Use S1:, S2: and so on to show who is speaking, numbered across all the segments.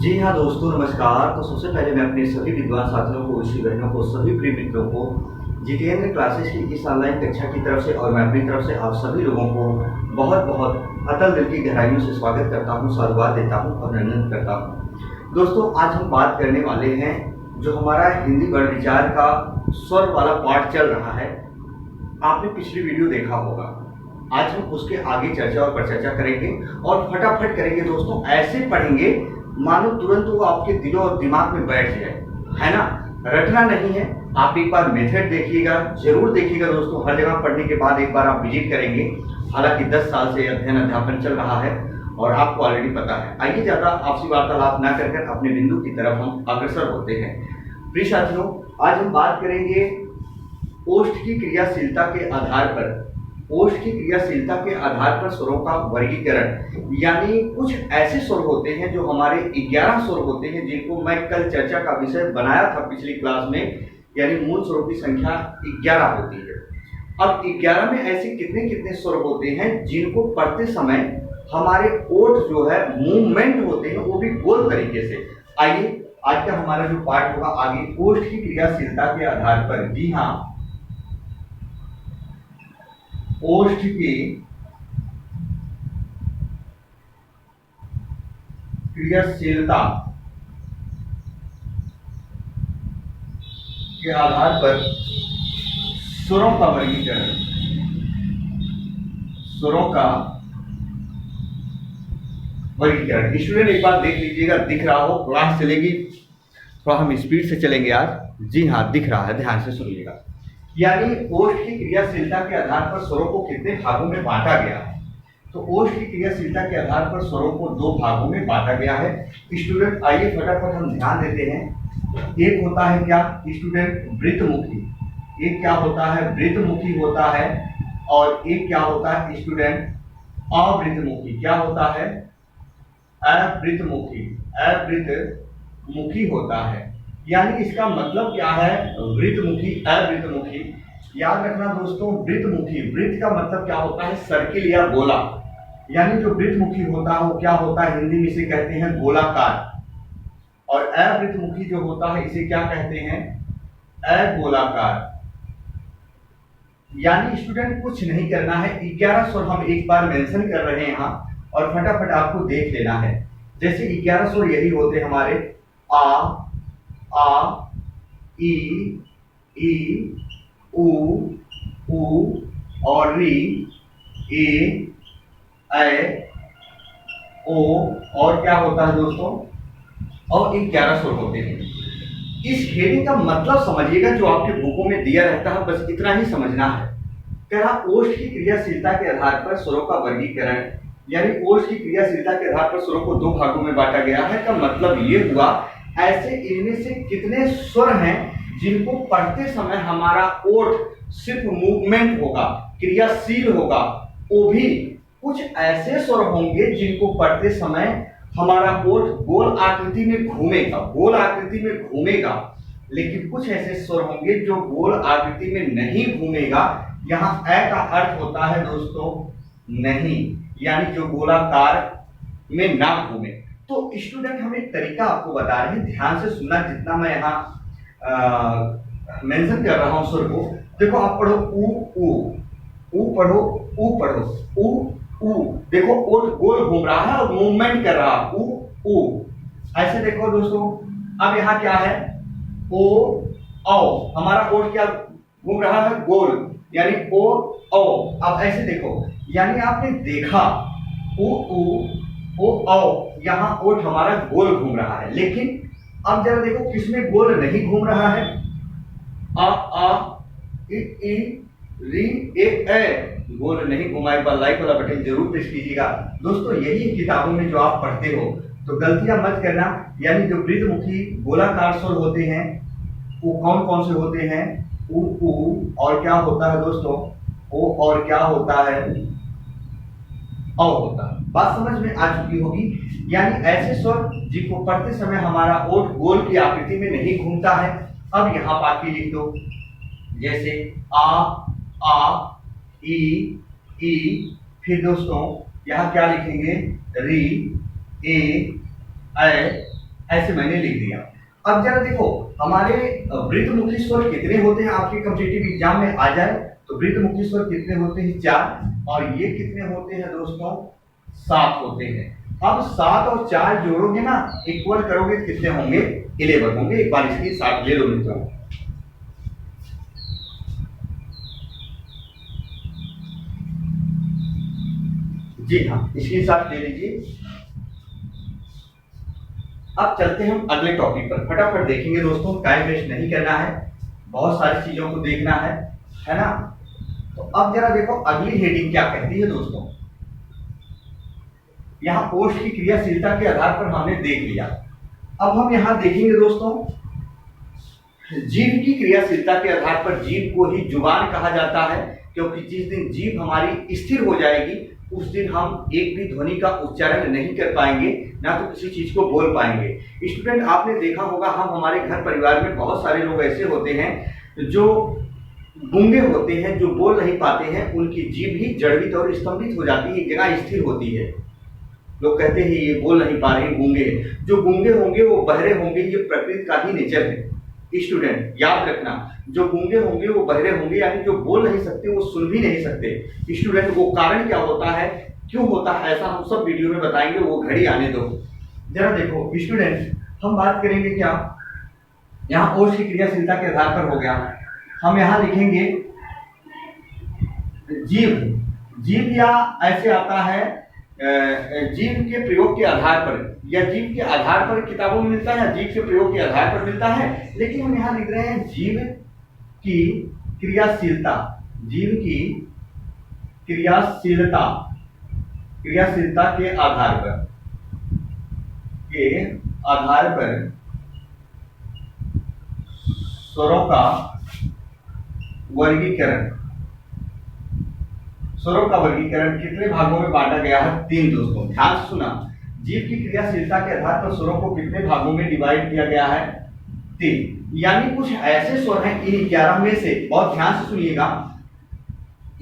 S1: जी हाँ दोस्तों, नमस्कार। तो सबसे पहले मैं अपने सभी विद्वान साथियों को, ऋषि बहनों को, सभी प्रिय मित्रों को जीतेंद्र क्लासेस की इस ऑनलाइन कक्षा की तरफ से और मैं अपनी तरफ से आप सभी लोगों को बहुत बहुत अतल दिल की गहराइयों से स्वागत करता हूँ, साधुवाद देता हूँ और अभिनंदन करता हूँ। दोस्तों, आज हम बात करने वाले हैं जो हमारा हिंदी वर्ण विचार का स्वर वाला पाठ चल रहा है। आपने पिछली वीडियो देखा होगा। आज हम उसके आगे चर्चा और परिचर्चा करेंगे और फटाफट करेंगे दोस्तों। ऐसे पढ़ेंगे मानो तुरंत वो आपके दिलों और दिमाग में बैठ जाए, है ना। रटना नहीं है। आप एक बार मेथड देखिएगा, जरूर देखिएगा दोस्तों। हर जगह पढ़ने के बाद एक बार आप विजिट करेंगे। हालांकि 10 साल से अध्ययन अध्यापन चल रहा है और आपको ऑलरेडी पता है। आइए ज्यादा आपसी वार्तालाप ना कर अपने बिंदु की तरफ हम अग्रसर होते हैं। प्रिय साथियों, आज हम बात करेंगे ओष्ठ की क्रियाशीलता के आधार पर, ओष्ठ की क्रियाशीलता के आधार पर स्वरों का वर्गीकरण। यानी कुछ ऐसे स्वर होते हैं जो हमारे 11 स्वर होते हैं, जिनको मैं कल चर्चा का विषय बनाया था पिछली क्लास में। यानी मूल स्वरों की संख्या 11 होती है। अब 11 में ऐसे कितने कितने स्वर होते हैं जिनको पढ़ते समय हमारे ओठ जो है मूवमेंट होते हैं, वो भी गोल तरीके से। आइए आज का हमारा जो पाठ होगा आगे, ओष्ठ की क्रियाशीलता के आधार पर। जी हाँ, ओष्ठ की क्रियाशीलता के आधार पर स्वरों का वर्गीकरण, स्वरों का वर्गीकरण। स्टूडेंट एक बार देख लीजिएगा, दिख रहा हो, क्लास चलेगी, थोड़ा हम स्पीड से चलेंगे आज। जी हाँ, दिख रहा है, ध्यान से सुनिएगा। यानी ओष्ठ की क्रियाशीलता के आधार पर स्वरों को कितने भागों में बांटा गया है। तो ओष्ठ की क्रियाशीलता के आधार पर स्वरों को 2 भागों में बांटा गया है। स्टूडेंट आइए फटाफट हम ध्यान देते हैं। एक होता है क्या स्टूडेंट, वृत्तमुखी। एक क्या होता है, वृत्तमुखी होता है। और एक क्या होता है स्टूडेंट, अवृत्तमुखी। क्या होता है, अवृत्तमुखी। अवृत्तमुखी होता है। यानी इसका मतलब क्या है, वृत्तमुखी, अवृत्तमुखी। याद रखना दोस्तों, वृत्तमुखी, वृत्त का मतलब क्या होता है, सर्किल या गोला। यानी जो वृत्तमुखी होता है वो क्या होता है, हिंदी में इसे कहते हैं गोलाकार। और अवृत्तमुखी जो होता है इसे क्या कहते हैं, अगोलाकार। यानी स्टूडेंट कुछ नहीं करना है, 11 स्वर हम एक बार मेंशन कर रहे हैं यहाँ और फटाफट आपको देख लेना है। जैसे 11 स्वर यही होते हमारे, आ ई उ और री, ए ओ। और क्या होता है दोस्तों, और 11 स्वर होते हैं। इस हेडिंग का मतलब समझिएगा, जो आपके बुकों में दिया रहता है, बस इतना ही समझना है। कह रहा ओष्ठ की क्रियाशीलता के आधार पर स्वरों का वर्गीकरण। यानी ओष्ठ की क्रियाशीलता के आधार पर स्वरों को 2 भागों में बांटा गया है। का मतलब ये हुआ, ऐसे इनमें से कितने स्वर हैं जिनको पढ़ते समय हमारा ओठ सिर्फ मूवमेंट होगा, क्रियाशील होगा। वो भी कुछ ऐसे स्वर होंगे जिनको पढ़ते समय हमारा ओठ गोल आकृति में घूमेगा, गोल आकृति में घूमेगा। लेकिन कुछ ऐसे स्वर होंगे जो गोल आकृति में नहीं घूमेगा। यहाँ अ का अर्थ होता है दोस्तों नहीं, यानी जो गोलाकार में ना घूमे। तो स्टूडेंट हम एक तरीका आपको बता रहे हैं, ध्यान से सुनना। जितना मैं यहाँ मेंशन कर रहा हूं स्वर को, देखो आप पढ़ो ऊ पढ़ो, ऊ पढ़ो, ऊ। देखो ओठ गोल घूम रहा है और मूवमेंट कर रहा है, ऊ। ऐसे देखो दोस्तों, अब यहाँ क्या है, ओ औ। हमारा ओठ क्या घूम रहा है, गोल, यानी ओ औ। अब ऐसे देखो, यानी आपने देखा ओ औ, यहाँ ओठ हमारा गोल घूम रहा है। लेकिन अब जरा देखो किसमें गोल नहीं घूम रहा है, आ ई री ए। गोल नहीं घुमा। एक बार लाइक वाला बटन जरूर प्रेस कीजिएगा दोस्तों। यही किताबों में जो आप पढ़ते हो, तो गलतियां मत करना। यानी जो वृत्तमुखी गोलाकार स्वर होते हैं वो कौन कौन से होते हैं, ऊ और क्या होता है दोस्तों, ओ और क्या होता है, औ होता है। बात समझ में आ चुकी होगी। यानी ऐसे स्वर जिनको पढ़ते समय हमारा ओठ गोल की आकृति में नहीं घूमता है। अब यहाँ बाकी लिख दो, जैसे आ ई फिर दोस्तों यहाँ क्या लिखेंगे, री ए ऐसे मैंने लिख दिया। अब जरा देखो हमारे वृत्तमुखी स्वर कितने होते हैं, आपके कॉम्पिटिटिव एग्जाम में आ जाए तो वृत्तमुखी स्वर कितने होते हैं 4, और ये कितने होते हैं दोस्तों 7 होते हैं। अब 7 और 4 जोड़ोगे ना, इक्वल करोगे कितने होंगे 11 होंगे। एक बार इसकी 7 ले लो मित्रों। जी हाँ, इसकी 7 ले लीजिए। अब चलते हैं हम अगले टॉपिक पर, फटाफट देखेंगे दोस्तों, टाइम वेस्ट नहीं करना है, बहुत सारी चीजों को देखना है ना। तो अब जरा देखो अगली हेडिंग क्या कहती है दोस्तों। यहां पोस्ट की क्रियाशीलता के आधार पर हमने देख लिया। अब हम यहां देखेंगे दोस्तों जीव की क्रियाशीलता के आधार पर। जीव को ही जुबान कहा जाता है, क्योंकि जिस दिन जीव हमारी स्थिर हो जाएगी उस दिन हम एक भी ध्वनि का उच्चारण नहीं कर पाएंगे, ना तो किसी चीज को बोल पाएंगे। स्टूडेंट आपने देखा होगा, हम हमारे घर परिवार में बहुत सारे लोग ऐसे होते हैं जो गूंगे होते हैं, जो बोल नहीं पाते हैं, उनकी जीभ ही जड़वित और स्तंभित हो जाती है, एक जगह स्थिर होती है। लोग कहते हैं ये बोल नहीं पा रहे, गूंगे हैं। जो गूंगे होंगे वो बहरे होंगे, ये प्रकृति का ही नेचर है। स्टूडेंट याद रखना, जो गूंगे होंगे वो बहरे होंगे, यानी जो बोल नहीं सकते वो सुन भी नहीं सकते। स्टूडेंट वो कारण क्या होता है, क्यों होता है ऐसा, हम सब वीडियो में बताएंगे, वो घड़ी आने दो। जरा देखो स्टूडेंट, हम बात करेंगे क्या, यहाँ ओज की क्रियाशीलता के आधार पर हो गया। हम यहाँ लिखेंगे जीव। जीव या ऐसे आता है जीव के प्रयोग के आधार पर, या जीव के आधार पर किताबों में मिलता है, जीव के प्रयोग के आधार पर मिलता है, लेकिन हम यहाँ लिख रहे हैं जीव की क्रियाशीलता। जीव की क्रियाशीलता, क्रियाशीलता के आधार पर स्वरों का वर्गीकरण। स्वरों का वर्गीकरण कितने भागों में बांटा गया है, 3 दोस्तों, ध्यान से सुना। जीव की क्रियाशीलता के आधार पर स्वरों को कितने भागों में डिवाइड किया गया है, 3। यानी कुछ ऐसे स्वर हैं इन 11 में से, बहुत ध्यान से सुनिएगा,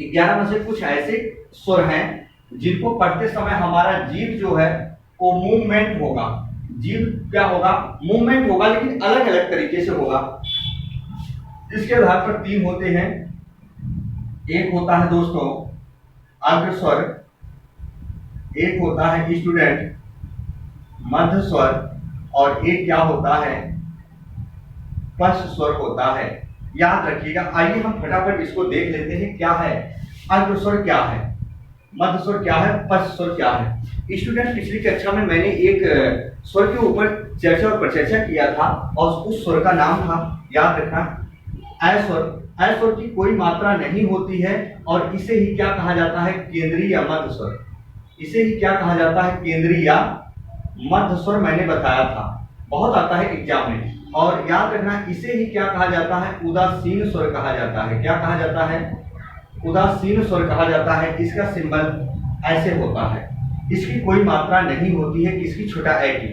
S1: 11 में से कुछ ऐसे स्वर हैं जिनको पढ़ते समय हमारा जीव जो है वो मूवमेंट होगा। जीव क्या होगा, मूवमेंट होगा, लेकिन अलग अलग तरीके से होगा। इसके आधार पर 3 होते हैं। एक होता है दोस्तों अग्र स्वर, एक होता है स्टूडेंट मध्य स्वर, और एक क्या होता है पश्च स्वर होता है। याद रखिएगा। आइए हम फटाफट इसको देख लेते हैं, क्या है अग्र स्वर, क्या है मध्य स्वर, क्या है पश्च स्वर, क्या है। स्टूडेंट पिछली कक्षा में मैंने एक स्वर के ऊपर चर्चा और परिचर्चा किया था, और उस स्वर का नाम था, याद रखना, अ स्वर। अ स्वर की कोई मात्रा नहीं होती है, और इसे ही क्या कहा जाता है, केंद्रीय या मध्य स्वर। इसे ही क्या कहा जाता है, केंद्रीय या मध्य स्वर, मैंने बताया था, बहुत आता है एग्जाम में। और याद रखना, इसे ही क्या कहा जाता है, उदासीन स्वर कहा जाता है। क्या कहा जाता है, उदासीन स्वर कहा जाता है। इसका सिंबल ऐसे होता है, इसकी कोई मात्रा नहीं होती है, किसकी, छोटा ए की,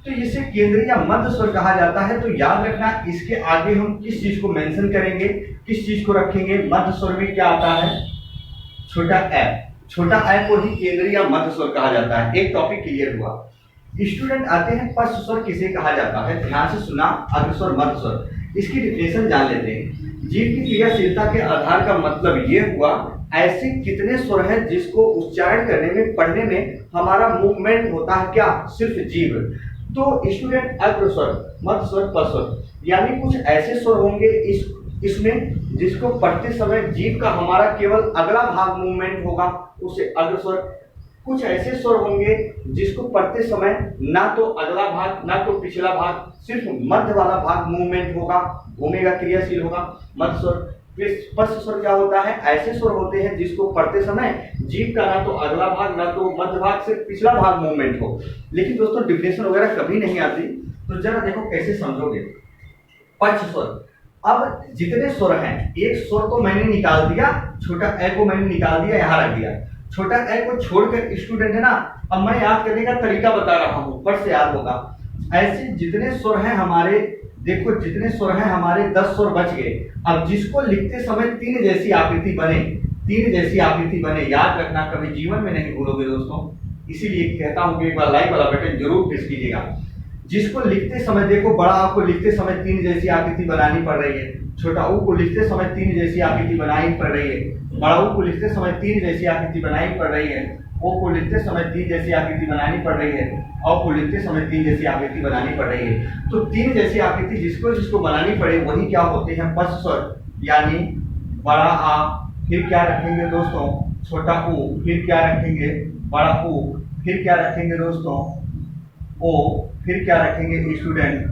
S1: तो इसे केंद्रीय या मध्य स्वर कहा जाता है। तो याद रखना, इसके आगे हम किस चीज को मेंशन करेंगे, किस चीज को रखेंगे, मध्य स्वर में क्या आता है, छोटा ए। छोटा ए को ही केंद्रीय या मध्य स्वर कहा जाता है। एक टॉपिक क्लियर हुआ। स्टूडेंट आते हैं पश्च स्वर किसे कहा जाता है, ध्यान से सुना, अग्र स्वर मध्य स्वर। इसकी डिफिनेशन जान लेते हैं। जीव की क्रियाशीलता के आधार का मतलब ये हुआ, ऐसे कितने स्वर हैं जिसको उच्चारण करने में, पढ़ने में हमारा मूवमेंट होता है, क्या, सिर्फ जीव। तो स्टूडेंट अग्र स्वर, मध्य स्वर, पश्च स्वर, यानी कुछ ऐसे स्वर होंगे इसमें जिसको पढ़ते समय जीव का हमारा केवल अगला भाग मूवमेंट होगा, उसे अग्र स्वर। कुछ ऐसे स्वर होंगे जिसको पढ़ते समय ना तो अगला भाग ना तो पिछला भाग, सिर्फ मध्य वाला भाग मूवमेंट होगा, घूमेगा, क्रियाशील होगा, मध्य स्वर। पश्च स्वर क्या होता है, ऐसे स्वर होते हैं जिसको पढ़ते समय जीव का ना तो अगला भाग ना तो मध्य भाग, सिर्फ पिछला भाग मूवमेंट हो। लेकिन दोस्तों डिफिनेशन वगैरह कभी नहीं आती, तो जरा देखो कैसे समझोगे। पश्च स्वर, अब जितने स्वर हैं, एक स्वर को मैंने निकाल दिया, छोटा ए को मैंने निकाल दिया, यहाँ रख दिया। छोटा ए को छोड़कर स्टूडेंट है ना, अब मैं याद करने का तरीका बता रहा हूँ, फट से याद होगा। ऐसे जितने स्वर हैं हमारे, देखो जितने स्वर हैं हमारे, 10 स्वर बच गए। अब जिसको लिखते समय 3 जैसी आकृति बने, 3 जैसी आकृति बने, याद रखना, कभी जीवन में नहीं भूलोगे दोस्तों। इसीलिए कहता हूँ कि एक बार लाइक वाला बटन जरूर प्रेस कीजिएगा। जिसको लिखते समय देखो, बड़ा आ को लिखते समय 3 जैसी आकृति बनानी पड़ रही है, छोटा ऊ को लिखते समय 3 जैसी आकृति बनानी पड़ रही है, बड़ा ऊ को लिखते समय 3 जैसी आकृति बनानी पड़ रही है, ओ को लिखते समय 3 जैसी आकृति बनानी पड़ रही है, औ को लिखते समय 3 जैसी आकृति बनानी पड़ रही है। तो 3 जैसी आकृति जिसको जिसको बनानी पड़े वही क्या होते हैं, पश्च स्वर, यानी बड़ा आ, फिर क्या रखेंगे दोस्तों, छोटा ऊ, फिर क्या रखेंगे, बड़ा ऊ, फिर क्या रखेंगे दोस्तों, ओ, फिर क्या रखेंगे स्टूडेंट,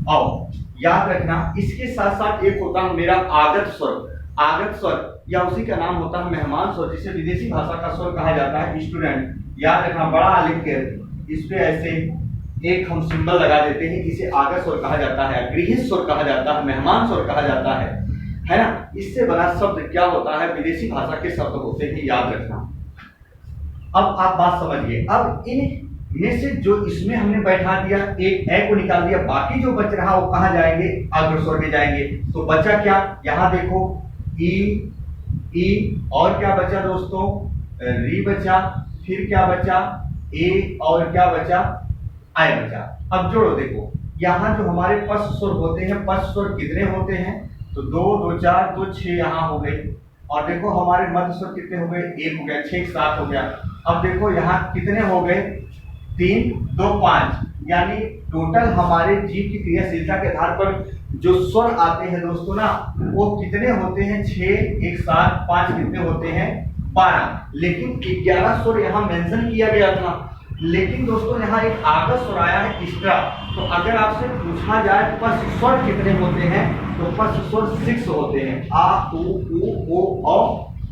S1: औ। याद रखना, इसके साथ साथ एक होता है मेरा आगत स्वर। आगत स्वर या उसी का नाम होता है मेहमान स्वर, जिसे विदेशी भाषा का स्वर कहा जाता है स्टूडेंट। याद रखना, बड़ा लिख कर इस पे ऐसे एक हम सिंबल लगा देते हैं, इसे आगत स्वर कहा जाता है, गृहीत स्वर कहा जाता है, मेहमान स्वर कहा जाता है ना। इससे बना शब्द क्या होता है, विदेशी भाषा के शब्द होते हैं, याद रखना। अब आप बात समझिए, अब इन में से जो इसमें हमने बैठा दिया, एक ए को निकाल दिया, बाकी जो बच रहा वो कहाँ जाएंगे, अग्रस्वर में जाएंगे। तो बचा क्या, यहाँ देखो ई और क्या बचा दोस्तों, री बचा, फिर क्या बचा, ए और क्या बचा, आय बचा। अब जोड़ो, देखो यहाँ जो हमारे पश्च स्वर होते हैं, पश्च स्वर कितने होते हैं, तो 2 2 4 2 6 यहाँ हो गए। और देखो हमारे मध्य स्वर कितने हो गए, 1 हो गया, 6 7 हो गया। अब देखो यहाँ कितने हो गए, 3 2 5, यानी टोटल हमारे जीव की क्रियाशीलता के आधार पर जो स्वर आते हैं दोस्तों ना, वो कितने होते हैं, 6 1 7 5 कितने होते हैं, 12। लेकिन 11 स्वर यहाँ मेंशन किया गया था, लेकिन दोस्तों यहाँ एक आगत स्वर आया है एक्स्ट्रा। तो अगर आपसे पूछा जाए पश्च स्वर कितने होते हैं, तो पश्च स्वर 6 होते हैं, आ उ ओ औ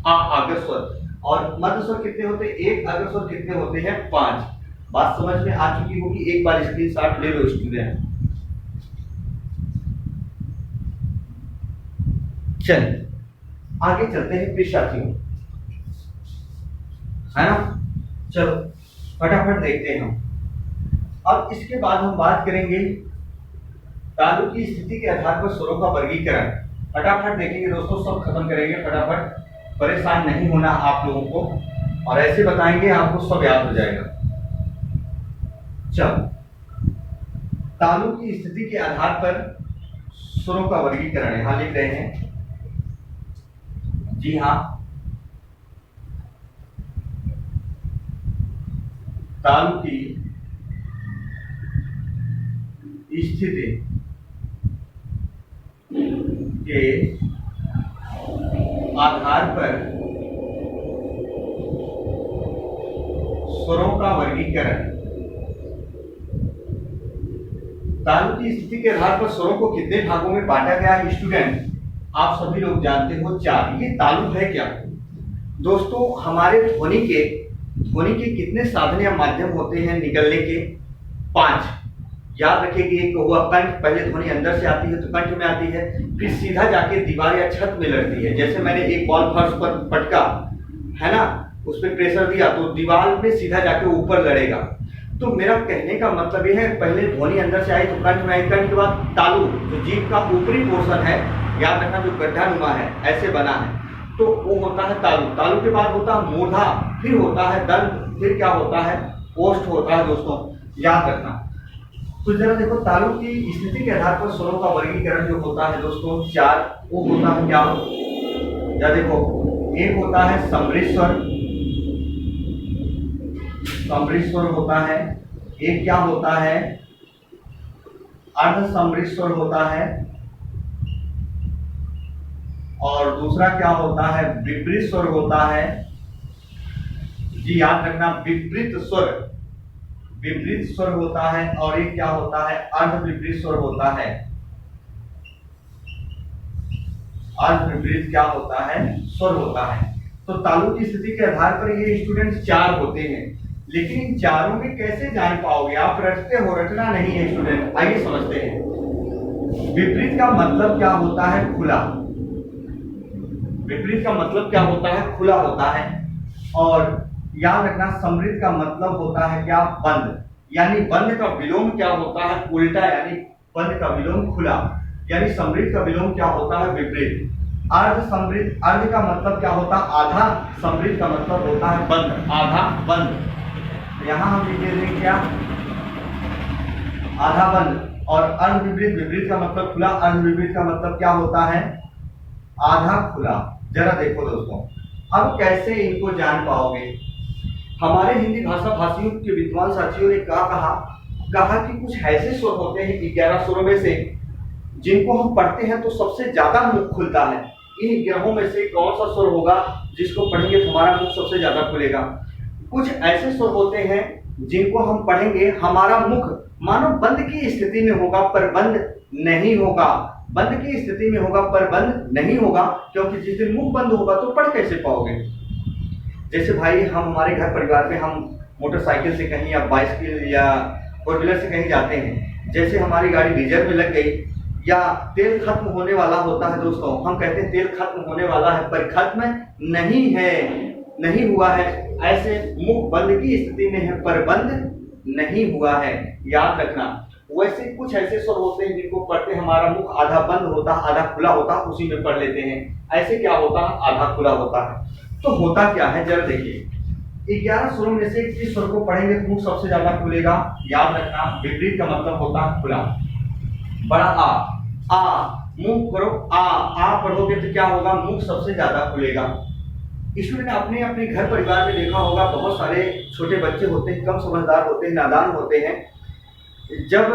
S1: आ आगत स्वर। और मध्य स्वर कितने होते हैं, 1, अग्र स्वर कितने होते हैं, 5। बात समझ में आ चुकी होगी, एक बार स्क्रीनशॉट ले लो स्टूडेंट। चलिए आगे चलते हैं प्रिय साथियों, है ना। चलो फटाफट देखते हैं हम। अब इसके बाद हम बात करेंगे तालु की स्थिति के आधार पर स्वरों का वर्गीकरण। फटाफट देखेंगे दोस्तों, सब खत्म करेंगे फटाफट, परेशान नहीं होना आप लोगों को, और ऐसे बताएंगे आपको सब याद हो जाएगा। चलो, तालु की स्थिति के आधार पर स्वरों का वर्गीकरण यहां लिख रहे हैं। जी हाँ, तालु की स्थिति के आधार पर स्वरों का वर्गीकरण। तालु की स्थिति के आधार पर स्वरों को कितने भागों में बांटा गया है स्टूडेंट, आप सभी लोग जानते हो, 4। ये तालु है क्या दोस्तों, हमारे ध्वनि के कितने साधन या माध्यम होते हैं निकलने के, 5। याद रखिए, एक हुआ कंठ, पहले ध्वनि अंदर से आती है तो कंठ में आती है, फिर सीधा जाके दीवार या छत में लड़ती है। जैसे मैंने एक बॉल फर्श पर पटका है ना, उस पर प्रेशर दिया तो दीवार में सीधा जाके ऊपर लड़ेगा। तो मेरा कहने का मतलब यह है, पहले ध्वनि अंदर से आई तो कंठ में आई, कंठ के बाद तालु जो जीभ का ऊपरी पोर्शन है, याद रखना जो गड्ढा नुमा है ऐसे बना है, तो वो होता है तालु। तालु के बाद होता है मूर्धा, फिर होता है दंत, फिर क्या होता है, ओष्ठ होता है दोस्तों, याद रखना। तो जरा देखो, तालु की स्थिति के आधार पर स्वरों का वर्गीकरण जो होता है दोस्तों 4, वो होता है क्या, या देखो, एक होता है समृद्ध स्वर, समृद्ध स्वर होता है, एक क्या होता है, अर्ध समृद्ध स्वर होता है, और दूसरा क्या होता है, विपरीत स्वर होता है। जी याद रखना, विपरीत स्वर, विपरीत स्वर होता है, और एक क्या होता है, अर्ध विपरीत स्वर होता है। अर्ध विपरीत क्या होता है, स्वर होता है। तो तालु की स्थिति के आधार पर ये स्टूडेंट 4 होते हैं, लेकिन इन चारों में कैसे जान पाओगे, आप रटते हो, रटना नहीं है स्टूडेंट। आइए समझते हैं। विपरीत का मतलब क्या होता है, खुला। विपरीत का मतलब क्या होता है, खुला होता है। और याद रखना, समृद्ध का मतलब होता है क्या, बंद। यानी बंद का विलोम क्या होता है, उल्टा, यानी बंद का विलोम खुला। यानी समृद्ध का विलोम क्या होता है, विपरीत। अर्ध समृद्ध, अर्ध का मतलब क्या होता है, आधा। समृद्ध का मतलब होता है बंद, आधा बंद। यहाँ हम लिख देंगे क्या, आधा बंद, और अर्ध विपरीत, विपरीत का मतलब खुला, अर्ध विपरीत का मतलब क्या होता है, आधा खुला। जरा देखो दोस्तों, अब कैसे इनको जान पाओगे। हमारे हिंदी भाषा भाषियों के विद्वान साथियों ने क्या कहा कि कुछ ऐसे स्वर होते हैं 11 स्वरों में से जिनको हम पढ़ते हैं तो सबसे ज्यादा मुख खुलता है। इन 11 में से कौन सा स्वर होगा जिसको पढ़ेंगे तो हमारा मुख सबसे ज्यादा खुलेगा। कुछ ऐसे स्वर होते हैं जिनको हम पढ़ेंगे हमारा मुख मानो बंद की स्थिति में होगा पर बंद नहीं होगा, बंद की स्थिति में होगा पर बंद नहीं होगा, क्योंकि जिस दिन मुख बंद होगा तो पढ़ कैसे पाओगे। जैसे भाई हम हमारे घर परिवार में हम मोटरसाइकिल से कहीं या बाइसिकल या फोर व्हीलर से कहीं जाते हैं, जैसे हमारी गाड़ी डीजल में लग गई या तेल खत्म होने वाला होता है दोस्तों, हम कहते हैं तेल खत्म होने वाला है पर खत्म नहीं है, नहीं हुआ है, ऐसे मुख बंद की स्थिति में है पर बंद नहीं हुआ है, याद रखना। वैसे कुछ ऐसे स्वर होते हैं जिनको पढ़ते हमारा मुख आधा बंद होता है आधा खुला होता है, उसी में पढ़ लेते हैं। ऐसे क्या होता है, आधा खुला होता है। तो होता क्या है जरा देखिए, 11 स्वरों में से किस स्वर को पढ़ेंगे तो मुख सबसे ज्यादा खुलेगा, याद रखना। विपरीत का मतलब होता है खुला। बड़ा आ मुंह करो, आ पढ़ोगे तो क्या होगा, मुख सबसे ज्यादा खुलेगा। स्टूडेंट अपने अपने घर परिवार में देखा होगा, बहुत सारे छोटे बच्चे होते हैं, कम समझदार होते हैं, नादान होते हैं। जब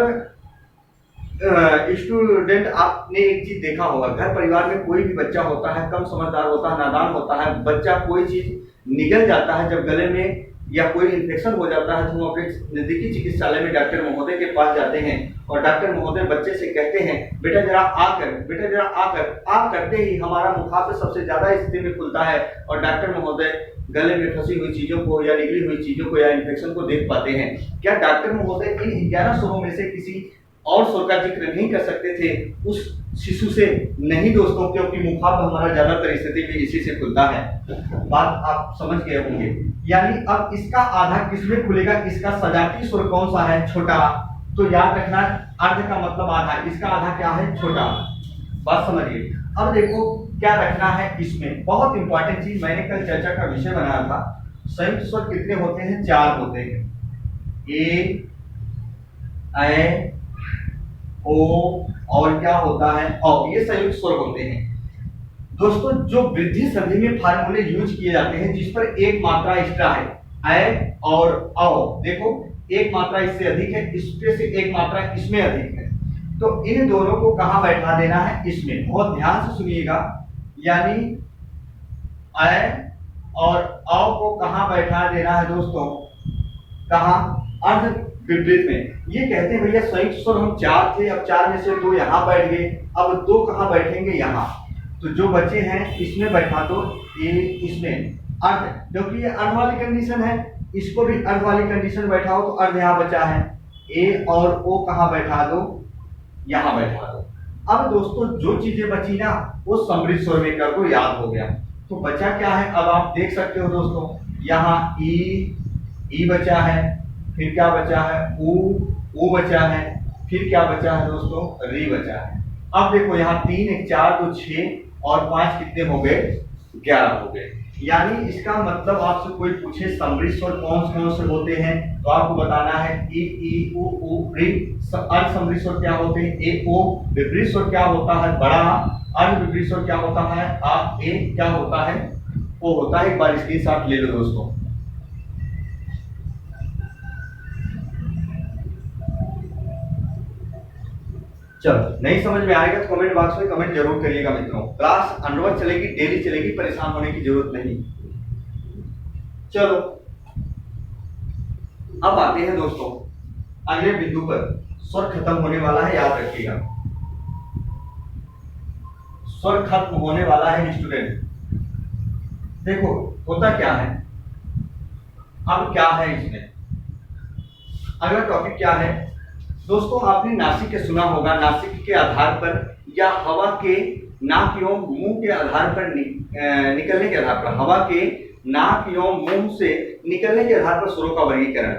S1: स्टूडेंट आपने एक चीज देखा होगा, घर परिवार में कोई भी बच्चा होता है, कम समझदार होता है, नादान होता है, बच्चा कोई चीज निगल जाता है जब गले में या कोई इन्फेक्शन हो जाता है तो हम अपने नजदीकी चिकित्सालय में डॉक्टर महोदय के पास जाते हैं और डॉक्टर महोदय बच्चे से कहते हैं बेटा जरा आकर, बेटा जरा आकर। आ करते ही हमारा मुखाग्र सबसे ज्यादा स्थिति में खुलता है और डॉक्टर महोदय गले में फंसी हुई चीजों को या निकली हुई चीजों को या इन्फेक्शन को देख पाते हैं। क्या डॉक्टर महोदय इन 11 स्वरों में से किसी और स्वर का जिक्र नहीं कर सकते थे उस शिशु से? नहीं दोस्तों, क्योंकि मुखाग्र हमारा ज्यादातर स्थिति में इसी से खुलता है। बात आप समझ गए होंगे। यानी अब इसका आधा किसमें खुलेगा, इसका सजाती स्वर कौन सा है, छोटा। तो याद रखना, अर्ध का मतलब आधा, इसका आधा क्या है, छोटा। बात समझिए। अब देखो क्या रखना है इसमें, बहुत इंपॉर्टेंट चीज मैंने कल चर्चा का विषय बनाया था। संयुक्त स्वर कितने होते हैं, 4 होते हैं, ए, ऐ, ओ और क्या होता है, औ। ये संयुक्त स्वर होते हैं दोस्तों। जो वृद्धि संधि में फार्मूले यूज किए जाते हैं जिस पर एक मात्रा एक्स्ट्रा है, ऐ और औ, देखो एक मात्रा इससे अधिक है, इसमें से एक मात्रा इसमें अधिक है, तो इन दोनों को कहां बैठा देना है, इसमें। बहुत ध्यान से सुनिएगा। यानी ऐ और औ को कहां बैठा देना है दोस्तों, कहां, अर्ध विपरीत में। ये कहते हैं भैया संयुक्त स्वर हम 4 थे, अब 4 में से 2 यहाँ बैठ गए, अब 2 कहाँ बैठेंगे, यहाँ। तो जो बचे हैं इसमें बैठा दो, ये इसमें अर्ध, क्योंकि ये अर्ध वाली कंडीशन है, इसको भी अर्ध वाली कंडीशन बैठाओ तो अर्ध यहाँ बचा है। ए और ओ कहाँ बैठा दो, यहाँ बैठा दो। अब दोस्तों जो चीजें बची ना वो समृद्ध स्वर में कर दो, याद हो गया। तो बचा क्या है, अब आप देख सकते हो दोस्तों, यहाँ ई बचा है, फिर क्या बचा है, ऊ बचा है, फिर क्या बचा है दोस्तों, री बचा है। अब देखो यहाँ 3 1 4 2 6 और 5 कितने हो गए, 11 हो गए। यानी इसका मतलब आपसे कोई पूछे समृद्ध स्वर कौन से होते हैं तो आपको बताना है ई ऊ री। अर्ध समृद्ध स्वर क्या होते हैं, ए ओ। विपरीत स्वर क्या होता है, बड़ा। अर्ध विपरीत स्वर क्या होता है, आ ए। क्या होता है, ओ होता है। एक बार इसके साथ ले लो दोस्तों। चलो नहीं समझ में आएगा तो कमेंट बॉक्स में कमेंट जरूर करिएगा मित्रों। क्लास अनवरत चलेगी, डेली चलेगी, परेशान होने की जरूरत नहीं। चलो अब आते हैं दोस्तों अगले बिंदु पर। स्वर खत्म होने वाला है, याद रखिएगा, स्वर खत्म होने वाला है स्टूडेंट। देखो होता क्या है, अब क्या है इसमें, अगला टॉपिक क्या है दोस्तों। आपने नासिक के सुना होगा, नासिक के आधार पर या हवा के नाक एवं मुंह के आधार पर निकलने के आधार पर, हवा के नाक एवं मुंह से निकलने के आधार पर स्वरों का वर्गीकरण।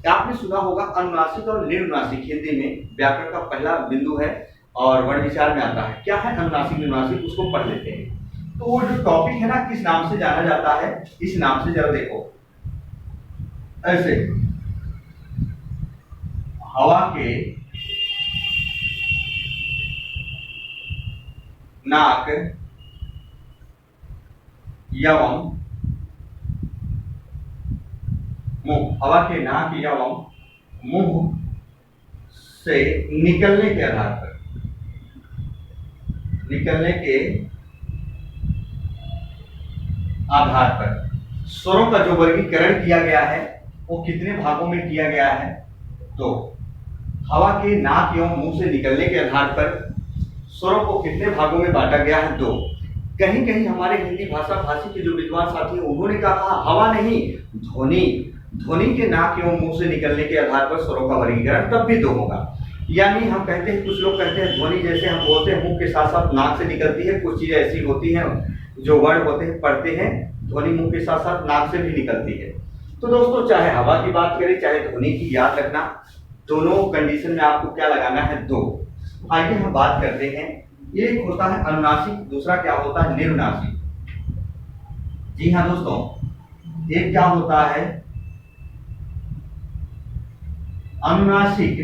S1: आपने सुना होगा अनुनासिक और निर्नुनासिक, हिंदी में व्याकरण का पहला बिंदु है और वर्ण विचार में आता है। क्या है अनुनासिक निर्नुनासिक, उसको पढ़ लेते हैं। तो वो जो टॉपिक है ना, किस नाम से जाना जाता है, इस नाम से जरा देखो। ऐसे हवा के नाक एवं मुंह, हवा के नाक एवं मुंह से निकलने के आधार पर, निकलने के आधार पर स्वरों का जो वर्गीकरण किया गया है वो कितने भागों में किया गया है? तो हवा के नाक एवं मुंह से निकलने के आधार पर स्वरों को कितने भागों में बांटा गया है? 2। कहीं कहीं हमारे हिंदी भाषा भाषी के जो विद्वान साथी हैं उन्होंने कहा हवा नहीं, ध्वनि, ध्वनि के नाक एवं मुंह से निकलने के आधार पर स्वरों का वर्गीकरण तब भी 2 होगा। यानी हम कहते हैं, कुछ लोग कहते हैं ध्वनि जैसे हम बोलते हैं मुंह के साथ साथ नाक से निकलती है, कुछ चीजें ऐसी होती हैं जो वर्ण होते हैं पढ़ते हैं ध्वनि मुंह के साथ साथ नाक से भी निकलती है। तो दोस्तों चाहे हवा की बात करें चाहे ध्वनि की, याद रखना दोनों कंडीशन में आपको क्या लगाना है? 2। आइए हम बात करते हैं, एक होता है अनुनासिक, दूसरा क्या होता है? निरुनासिक। जी हाँ दोस्तों, एक क्या होता है अनुनासिक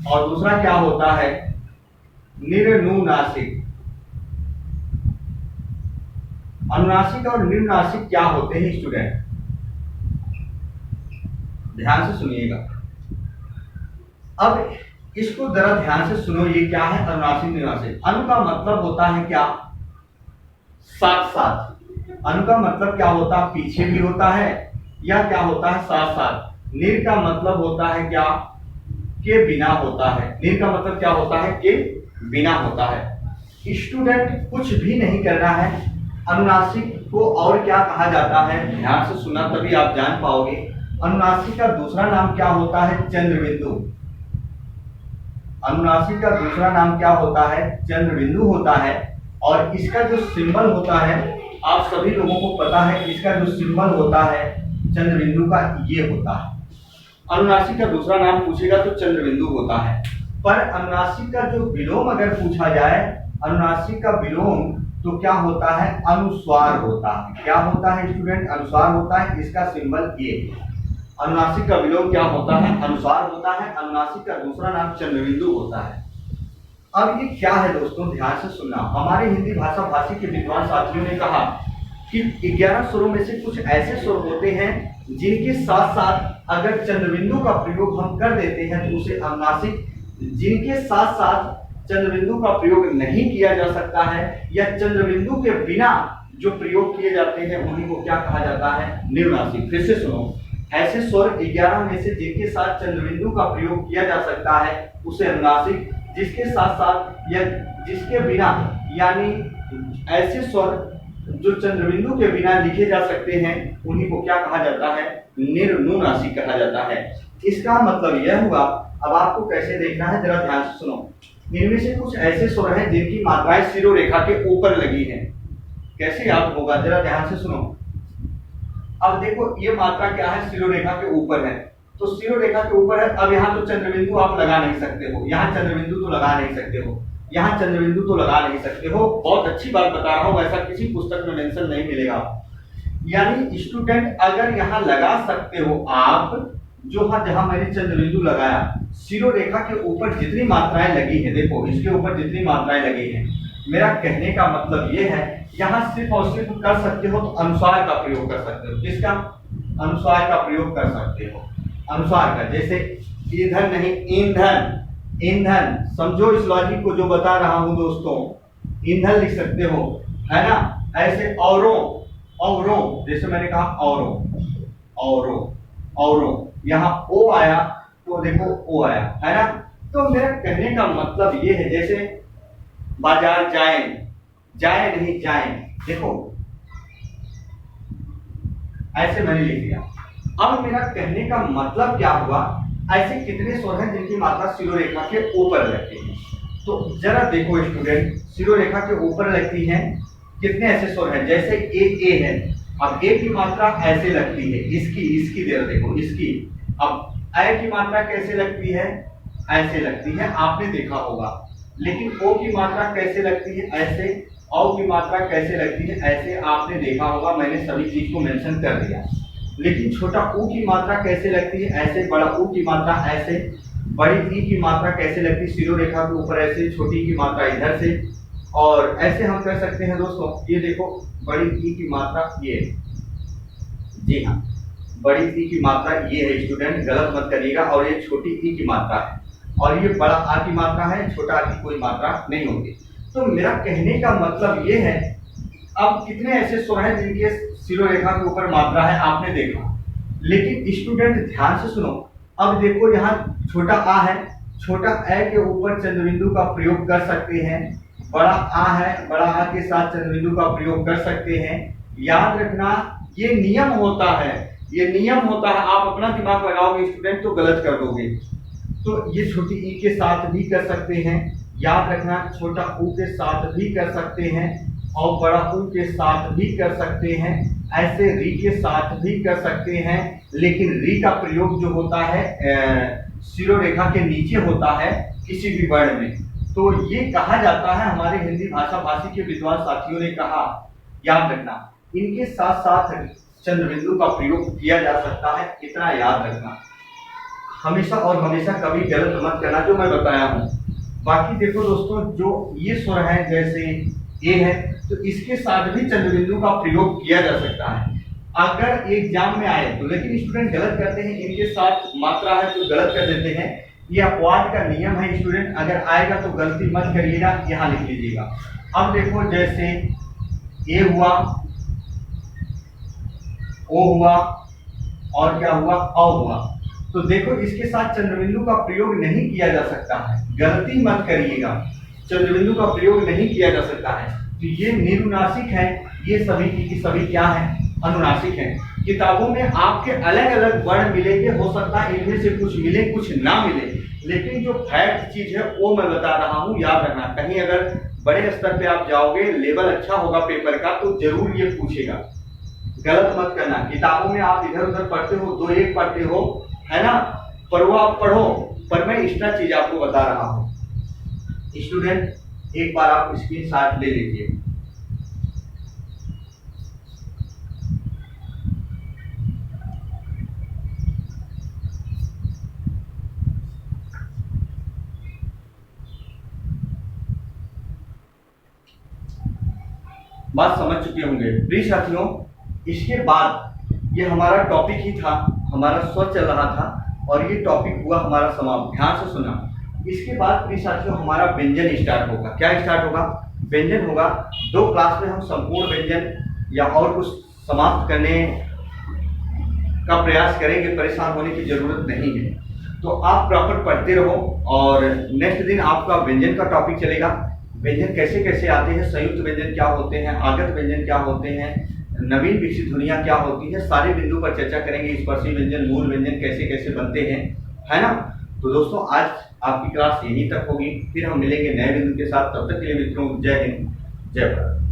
S1: और दूसरा क्या होता है निर्नुनासिक। अनुनासिक और निर्नुनासिक क्या होते हैं स्टूडेंट? ध्यान से सुनिएगा। अब इसको जरा ध्यान से सुनो, ये क्या है अनुनासिक निर्नुनासिक? अनु का मतलब होता है क्या? साथ साथ। अनु का मतलब क्या होता है? पीछे भी होता है या क्या होता है? साथ साथ। निर का मतलब होता है क्या? के बिना होता है। निर का मतलब क्या होता है? के बिना होता है। स्टूडेंट कुछ भी नहीं करना है। अनुनासिक को और क्या कहा जाता है? ध्यान से सुना तभी आप जान पाओगे। अनुनासिक का दूसरा नाम क्या होता है? चंद्रबिंदु। अनुनासिक का दूसरा नाम क्या होता है? चंद्रबिंदु होता है। और इसका जो सिंबल होता है आप सभी लोगों को पता है, इसका जो सिंबल होता है चंद्रबिंदु का ये होता है। अनुनासिक का दूसरा नाम पूछेगा तो चंद्रबिंदु होता है। पर अनुनासिक का जो विलोम अगर पूछा जाए, अनुनासिक का विलोम तो क्या होता है? अनुस्वार होता है। क्या होता है स्टूडेंट? अनुस्वार होता है। इसका सिंबल ये। अनुनासिक का विलोम क्या होता है? अनुस्वार होता है। अनुनासिक का दूसरा नाम चंद्रबिंदु होता है। अब ये क्या है दोस्तों? ध्यान से सुनना। हमारे हिंदी भाषा भाषी के विद्वान साथियों ने कहा कि 11 स्वरों में से कुछ ऐसे स्वर होते हैं जिनके साथ साथ अगर चंद्रबिंदु का प्रयोग हम कर देते हैं तो उसे अनुनासिक, जिनके साथ साथ चंद्रबिंदु का प्रयोग नहीं किया जा सकता है या चंद्रबिंदु के बिना जो प्रयोग किए जाते हैं उन्हीं को क्या कहा जाता है? निर्नुनासिक। फिर से सुनो, ऐसे स्वर 11 में से जिनके साथ चंद्रबिंदु का प्रयोग किया जा सकता है उसे अनुनासिक, जिसके साथ साथ या जिसके बिना, यानी ऐसे स्वर जो चंद्रबिंदु के बिना लिखे जा सकते हैं उन्हीं को क्या कहा जाता है? निर्नुनासिक कहा जाता है। इसका मतलब यह हुआ। अब आपको कैसे देखना है जरा ध्यान से सुनो। इनमें से कुछ ऐसे स्वर हैं जिनकी मात्राएं शिरोरेखा के ऊपर लगी हैं। कैसे याद होगा? जरा ध्यान से सुनो। अब देखो ये मात्रा क्या है? शिरोरेखा के ऊपर है। तो शिरोरेखा के ऊपर है। अब यहाँ तो चंद्रबिंदु आप लगा नहीं सकते हो, यहाँ चंद्रबिंदु तो लगा नहीं सकते हो, यहाँ चंद्रबिंदु तो लगा नहीं सकते हो। बहुत अच्छी बात बता रहा हूँ, ऐसा किसी पुस्तक में मेंशन नहीं मिलेगा। यानी स्टूडेंट अगर यहाँ लगा सकते हो आप, जो जहां मैंने चंद्रबिंदु लगाया, शिरोरेखा के ऊपर जितनी मात्राएं लगी है, देखो इसके ऊपर जितनी मात्राएं लगी हैं, मेरा कहने का मतलब ये है यहाँ सिर्फ और सिर्फ कर सकते हो तो अनुस्वार का प्रयोग कर सकते हो। किसका? अनुस्वार का प्रयोग कर सकते हो। अनुस्वार का, जैसे ईंधन नहीं ईंधन, ईंधन। समझो इस लॉजिक को जो बता रहा हूं दोस्तों। ईंधन लिख सकते हो, है ना? ऐसे औरों, औरों, जैसे मैंने कहा औरों, औरों, औरों, यहाँ ओ आया तो देखो ओ आया, है ना? तो मेरा कहने का मतलब ये है, जैसे बाजार जाएं, जाए नहीं जाएं, देखो ऐसे मैंने लिख दिया। अब मेरा कहने का मतलब क्या हुआ? ऐसे कितने स्वर हैं जिनकी मात्रा शिरोरेखा के ऊपर लगती है? तो जरा देखो स्टूडेंट, शिरोरेखा के ऊपर लगती है कितने ऐसे स्वर हैं? जैसे ए है। अब ए की मात्रा ऐसे लगती है, इसकी देर देखो, इसकी। अब ए की मात्रा कैसे लगती है? ऐसे लगती है, आपने देखा होगा। लेकिन ओ की मात्रा कैसे लगती है? ऐसे। औ की मात्रा कैसे लगती है? ऐसे, आपने देखा होगा, मैंने सभी चीज को मेंशन कर दिया। लेकिन छोटा ऊ की मात्रा कैसे लगती है? ऐसे। बड़ा ऊ की मात्रा ऐसे। बड़ी ई की मात्रा कैसे लगती है, सिरो रेखा के ऊपर ऐसे, छोटी ई की मात्रा इधर से, और ऐसे हम कर सकते हैं दोस्तों। ये देखो बड़ी ई की मात्रा ये, जी हाँ, बड़ी ई की मात्रा ये है स्टूडेंट, गलत मत करिएगा। और ये छोटी ई की मात्रा है, और ये बड़ा आ की मात्रा है, छोटा आ की कोई मात्रा नहीं होगी। तो मेरा कहने का मतलब ये है, अब कितने ऐसे स्वर हैं जिनके सिरो रेखा के ऊपर मात्रा है, आपने देखा, लेकिन स्टूडेंट ध्यान से सुनो। अब देखो यहाँ छोटा आ है, छोटा ए के ऊपर चंद्रबिंदु का प्रयोग कर सकते हैं, बड़ा आ है, बड़ा आ के साथ चंद्रबिंदु का प्रयोग कर सकते हैं। याद रखना ये नियम होता है, ये नियम होता है। आप अपना दिमाग लगाओगे स्टूडेंट तो गलत कर दोगे। तो ये छोटी ई के साथ भी कर सकते हैं, याद रखना छोटा ऊ के साथ भी कर सकते हैं, और बड़ा ऊ के साथ भी कर सकते हैं, ऐसे री के साथ भी कर सकते हैं। लेकिन री का प्रयोग जो होता है सिरो रेखा के नीचे होता है किसी भी वर्ण में। तो ये कहा जाता है, हमारे हिंदी भाषा भाषी के विद्वान साथियों ने कहा, याद रखना इनके साथ साथ चंद्रबिंदु का प्रयोग किया जा सकता है, इतना याद रखना। हमेशा और हमेशा कभी गलत मत करना जो मैं बताया हूँ। बाकी देखो दोस्तों, जो ये स्वर है जैसे ए है, तो इसके साथ भी चंद्रबिंदु का प्रयोग किया जा सकता है अगर एग्जाम में आए तो। लेकिन स्टूडेंट गलत करते हैं, इनके साथ मात्रा है तो गलत कर देते हैं। ये अपवाद का नियम है स्टूडेंट, अगर आएगा तो गलती मत करिएगा, यहाँ लिख लीजिएगा। अब देखो जैसे ए हुआ, ओ हुआ, और क्या हुआ, औ हुआ। तो देखो इसके साथ चंद्रबिंदु का प्रयोग नहीं किया जा सकता है, गलती मत करिएगा, चंद्रबिंदु का प्रयोग नहीं किया जा सकता है। तो ये निरुनासिक है, ये सभी की सभी क्या है, अनुनासिक है। किताबों में आपके अलग अलग वर्ण मिलेंगे, हो सकता है इनमें से कुछ मिले कुछ ना मिले, लेकिन जो फैक्ट चीज है वो मैं बता रहा हूँ, याद रखना। कहीं अगर बड़े स्तर पे आप जाओगे, लेवल अच्छा होगा पेपर का, तो जरूर ये पूछेगा, गलत मत करना। किताबों में आप इधर उधर पढ़ते हो, दो एक पढ़ते हो, है ना, पर वो आप पढ़ो, पर मैं एक्स्ट्रा चीज आपको बता रहा हूँ। स्टूडेंट एक बार आप स्क्रीनशॉट ले लीजिए। बात समझ चुके होंगे प्रिय साथियों। इसके बाद ये हमारा टॉपिक ही था, हमारा स्वर चल रहा था, और ये टॉपिक हुआ हमारा समाप्त। ध्यान से सुना। इसके बाद प्रिय साथियों हमारा व्यंजन स्टार्ट होगा। क्या स्टार्ट होगा, व्यंजन होगा। 2 क्लास में हम संपूर्ण व्यंजन या और कुछ समाप्त करने का प्रयास करेंगे, परेशान होने की जरूरत नहीं है। तो आप प्रॉपर पढ़ते रहो, और नेक्स्ट दिन आपका व्यंजन का टॉपिक चलेगा। व्यंजन कैसे कैसे आते हैं, संयुक्त व्यंजन क्या होते हैं, आगत व्यंजन क्या होते हैं, नवीन विकसित ध्वनियां क्या होती है, सारे बिंदु पर चर्चा करेंगे। स्पर्शी व्यंजन, मूल व्यंजन कैसे कैसे बनते हैं, है ना। तो दोस्तों आज आपकी क्लास यहीं तक होगी, फिर हम मिलेंगे नए बिंदु के साथ। तब तक के लिए मित्रों जय हिंद, जय भारत।